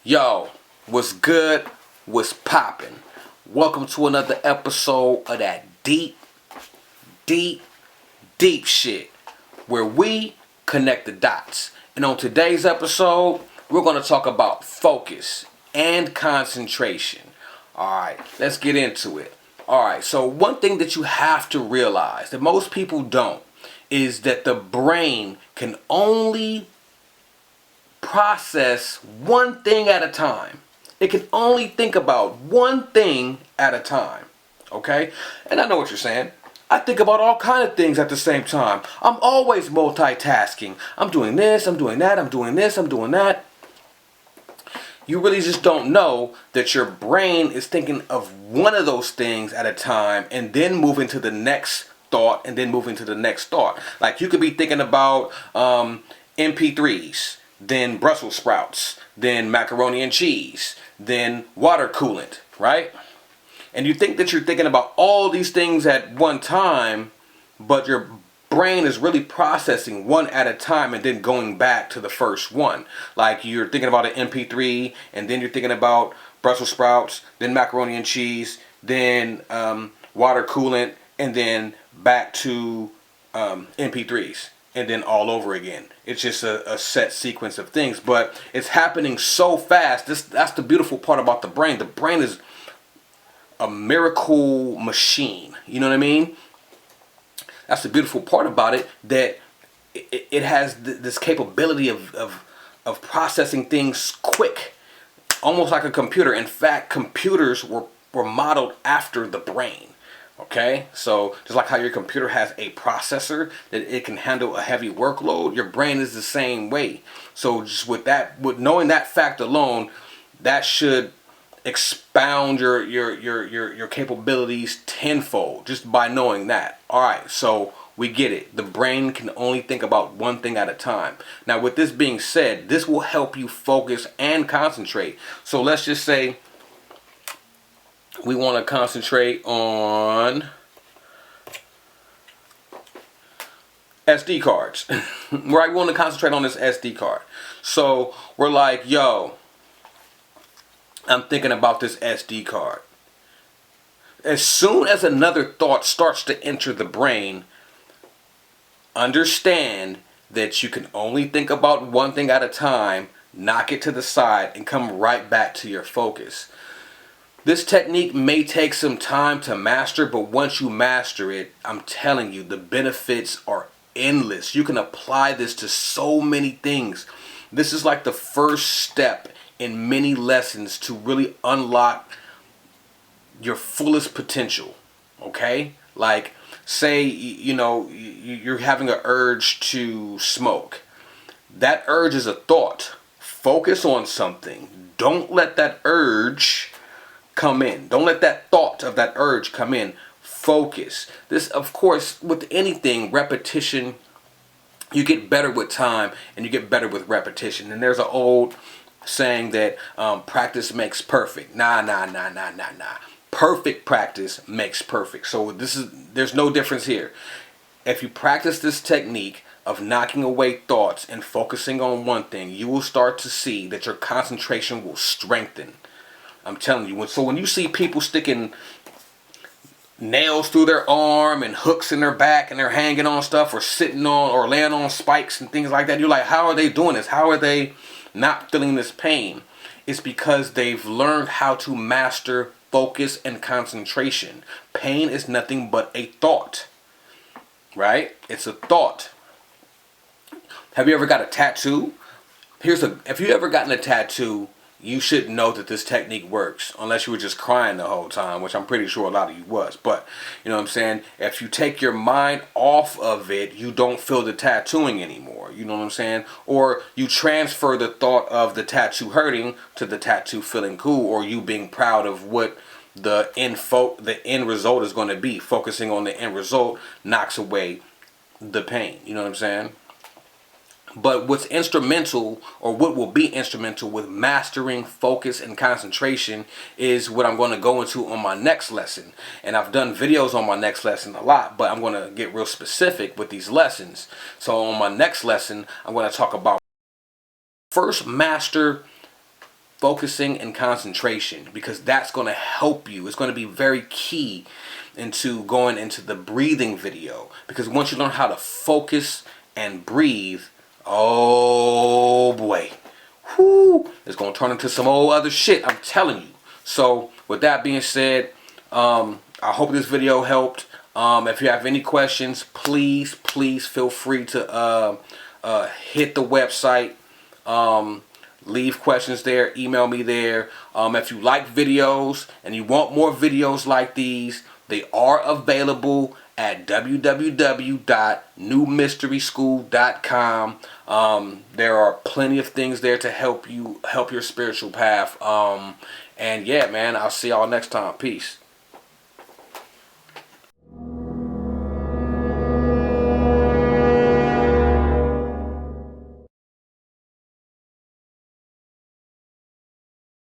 Yo, what's good? What's poppin'? Welcome to another episode of that deep, deep, deep shit where we connect the dots. And on today's episode, we're going to talk about focus and concentration. Alright, let's get into it. Alright, so one thing that you have to realize that most people don't is that the brain can only process one thing at a time. It can only think about one thing at a time. Okay? And I know what you're saying. I think about all kind of things at the same time. I'm always multitasking. I'm doing this, I'm doing that, I'm doing this, I'm doing that. You really just don't know that your brain is thinking of one of those things at a time and then moving to the next thought and then moving to the next thought. Like you could be thinking about MP3s, then Brussels sprouts, then macaroni and cheese, then water coolant, right? And you think that you're thinking about all these things at one time, but your brain is really processing one at a time and then going back to the first one. Like you're thinking about an MP3 and then you're thinking about Brussels sprouts, then macaroni and cheese, then water coolant, and then back to MP3s. And then all over again. It's just a set sequence of things, but it's happening so fast. That's the beautiful part about the brain. The brain is a miracle machine. You know what I mean? That's the beautiful part about it, that it has this capability of processing things quick, almost like a computer. In fact, computers were modeled after the brain. Okay, so just like how your computer has a processor that it can handle a heavy workload, your brain is the same way. So just with knowing that fact alone, that should expound your capabilities tenfold just by knowing that. All right, so we get it. The brain can only think about one thing at a time. Now, with this being said, this will help you focus and concentrate. So let's just say we want to concentrate on SD cards. Right? We want to concentrate on this SD card. So we're like, yo, I'm thinking about this SD card. As soon as another thought starts to enter the brain, understand that you can only think about one thing at a time, knock it to the side, and come right back to your focus. This technique may take some time to master, but once you master it, I'm telling you, the benefits are endless. You can apply this to so many things. This is like the first step in many lessons to really unlock your fullest potential. Okay? Like, say, you're having an urge to smoke. That urge is a thought. Focus on something. Don't let that urge come in. Don't let that thought of that urge come in. Focus. This, of course, with anything, repetition, you get better with time and you get better with repetition. And there's an old saying that practice makes perfect. Nah. Perfect practice makes perfect. So there's no difference here. If you practice this technique of knocking away thoughts and focusing on one thing, you will start to see that your concentration will strengthen. I'm telling you. So when you see people sticking nails through their arm and hooks in their back and they're hanging on stuff or sitting on or laying on spikes and things like that, you're like, how are they doing this? How are they not feeling this pain? It's because they've learned how to master focus and concentration. Pain is nothing but a thought, right? It's a thought. Have you ever got a tattoo? If you ever gotten a tattoo, you should know that this technique works, unless you were just crying the whole time, which I'm pretty sure a lot of you was. But, you know what I'm saying? If you take your mind off of it, you don't feel the tattooing anymore. You know what I'm saying? Or you transfer the thought of the tattoo hurting to the tattoo feeling cool, or you being proud of what the end result is going to be. Focusing on the end result knocks away the pain. You know what I'm saying? But what's instrumental, or what will be instrumental with mastering focus and concentration, is what I'm going to go into on my next lesson. And I've done videos on my next lesson a lot, but I'm going to get real specific with these lessons. So on my next lesson, I'm going to talk about first master focusing and concentration, because that's going to help you. It's going to be very key into going into the breathing video, because once you learn how to focus and breathe, oh boy, whoo, it's going to turn into some old other shit, I'm telling you. So with that being said, I hope this video helped. If you have any questions, please feel free to hit the website, leave questions there, email me there. If you like videos and you want more videos like these, they are available at www.newmysteryschool.com. There are plenty of things there to help your spiritual path. And yeah, man, I'll see y'all next time. Peace.